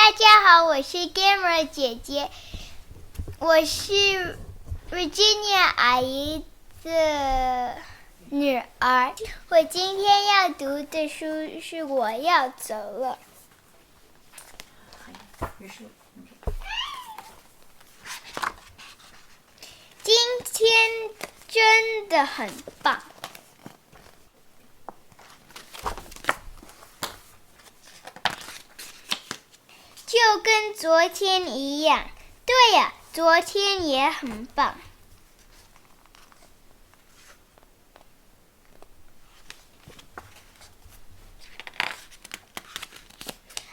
大家好，我是 Gamer 姐姐，我是 Virginia 阿姨的女儿。我今天要读的书是《我要走了》。今天真的很棒。就跟昨天一样，对呀，昨天也很棒。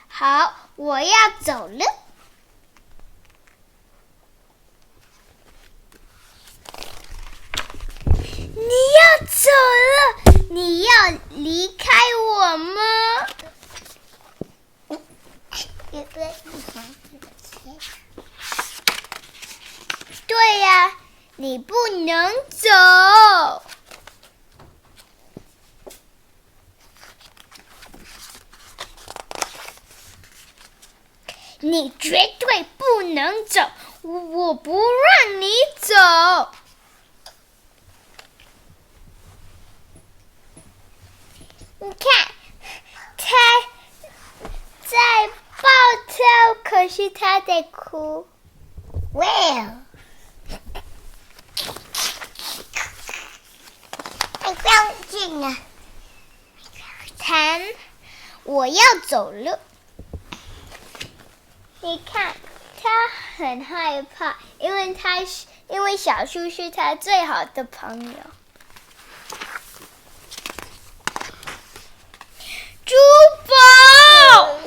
好，我要走了。你要走了？你要离开我吗？对呀，你不能走。你绝对不能走，我不让你走。你看，他在暴跳，可是他在哭。Well， 不要进啊！我要走了。你看，他很害怕，因为小树是他最好的朋友。珠宝，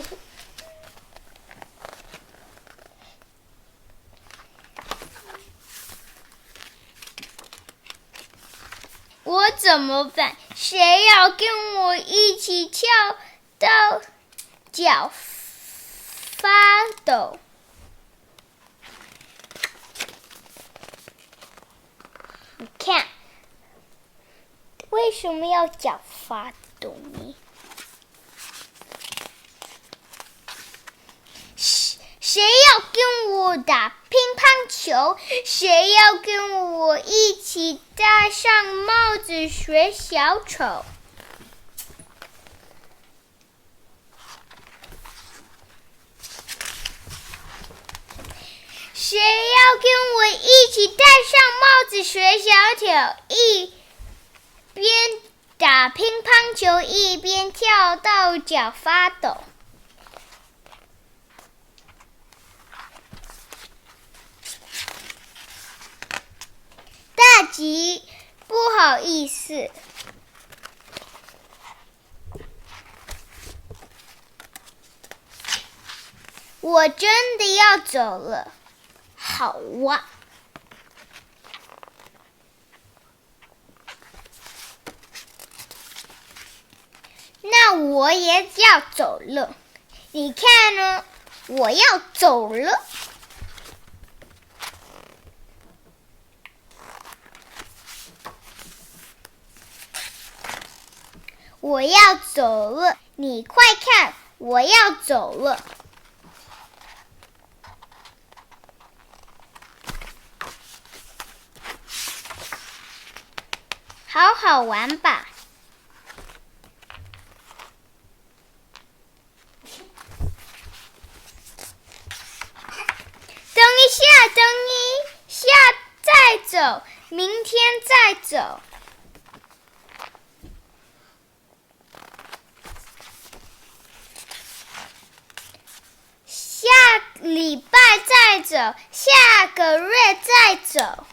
我怎么办？谁要跟我一起跳到脚发抖？你看，为什么要脚发抖呢？谁要跟我打乒乓球？谁要跟我一起戴上帽子学小丑？谁要跟我一起戴上帽子学小丑，一边打乒乓球一边跳到脚发抖？大吉，不好意思，我真的要走了。好啊，那我也要走了。你看呢？我要走了。我要走了，你快看，我要走了。好好玩吧。等一下，再走，明天再走。下礼拜再走，下个月再走。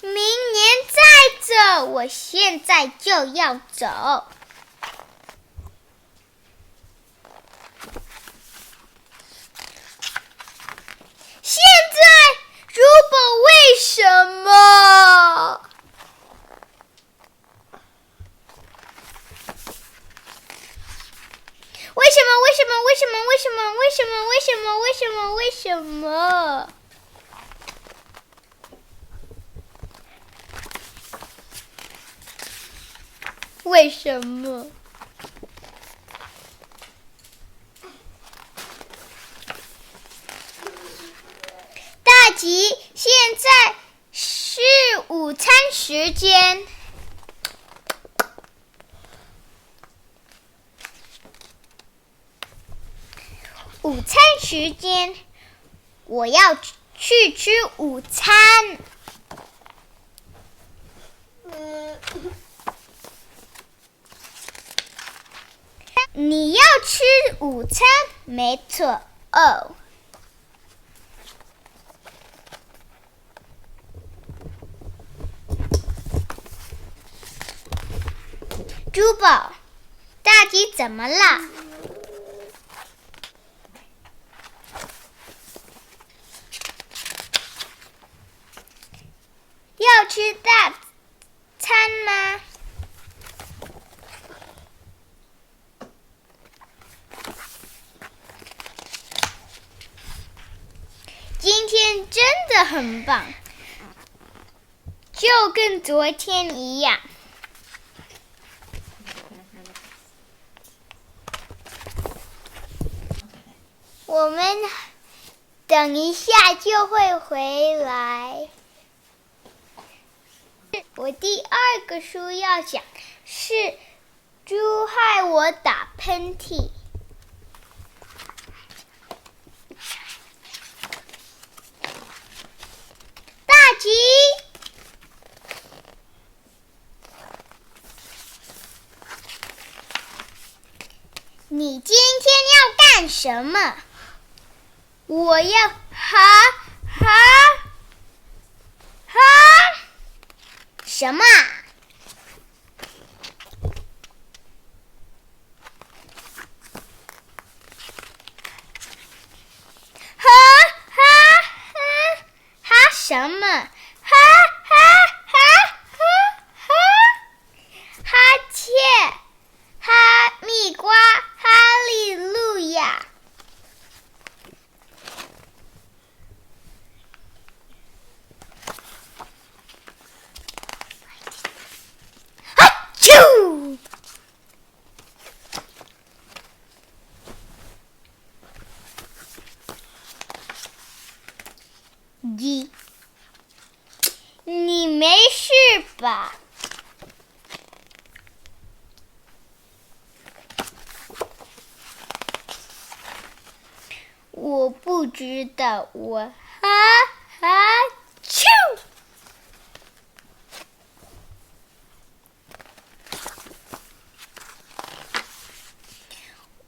明年再走，我现在就要走。现在，如果为什么？为什么？为什么？大吉，现在是午餐时间。午餐时间，我要去吃午餐。你要吃午餐？没错。哦。珠宝，大吉怎么了？要吃大餐吗？今天真的很棒，就跟昨天一样。我们等一下就会回来。我第二个书要讲是猪害我打喷嚏。大吉，你今天要干什么？我要什么？什么？哈切，哈密瓜，哈利路亚。啾！你没事吧？我不知道，我啾！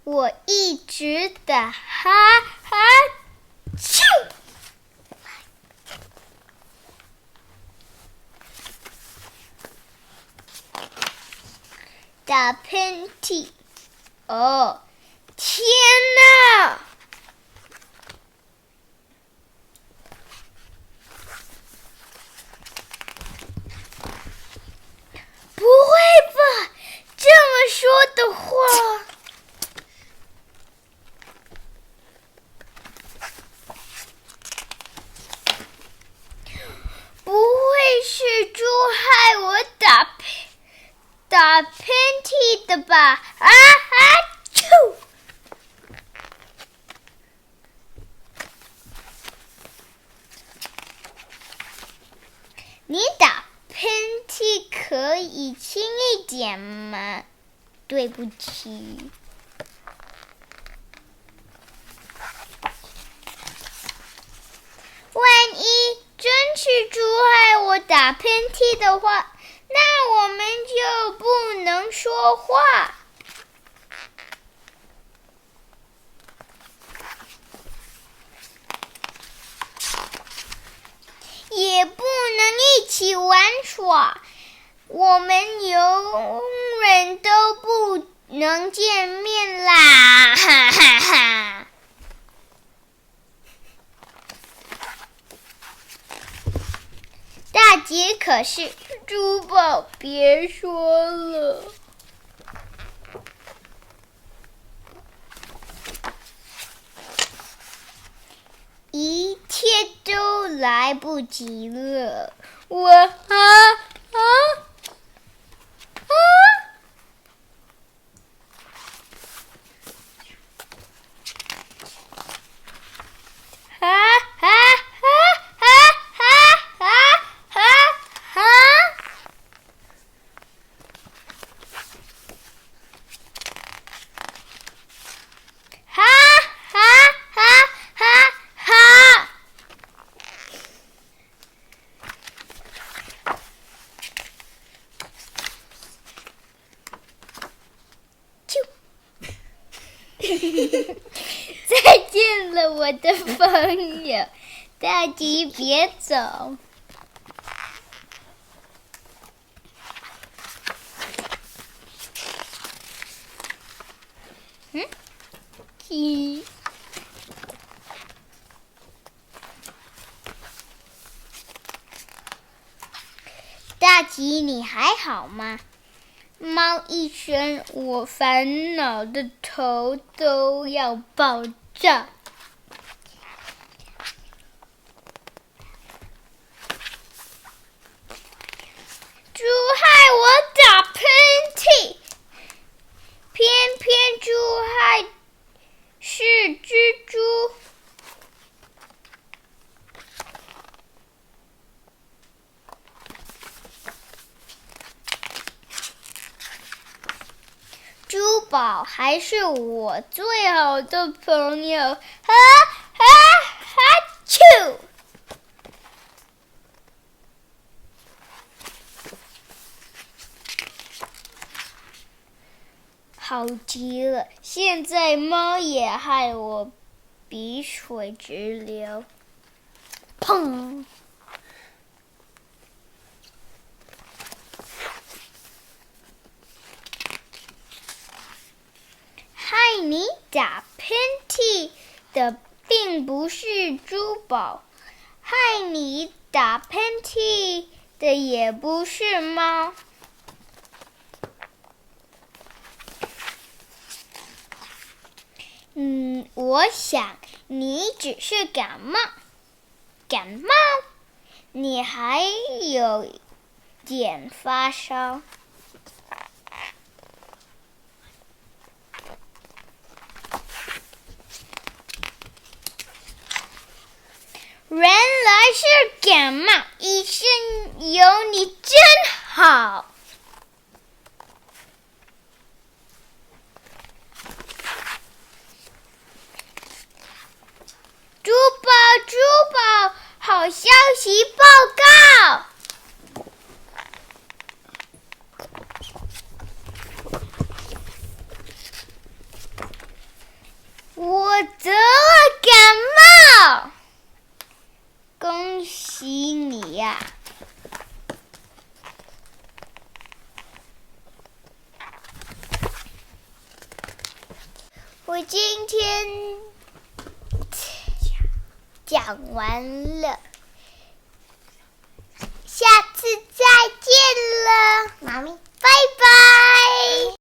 我一直的啾！打喷嚏！哦，天哪！不会吧，这么说的话，不会是猪害我打喷嚏的吧？啾！你打喷嚏可以轻一点吗？对不起。万一真是猪害我打喷嚏的话，那我们就不能说话，也不能一起玩耍，我们永远都不能见面啦！哈哈哈。大吉，可是珠宝，别说了。一切都来不及了。我再见了，我的朋友，大吉别走。大吉，你还好吗？猫一声，我烦恼的头都要爆炸。猪害我打喷嚏，偏偏猪害是蜘蛛。珠宝还是我最好的朋友，哈哈哈啾！好极了，现在猫也害我鼻水直流。砰！害你打喷嚏的并不是珠宝，害你打喷嚏的也不是猫。我想你只是感冒，你还有点发烧。原来是感冒，医生有你真好。珠宝，好消息报告！我得了感冒，恭喜你呀！我今天讲完了，下次再见了，妈咪，拜拜。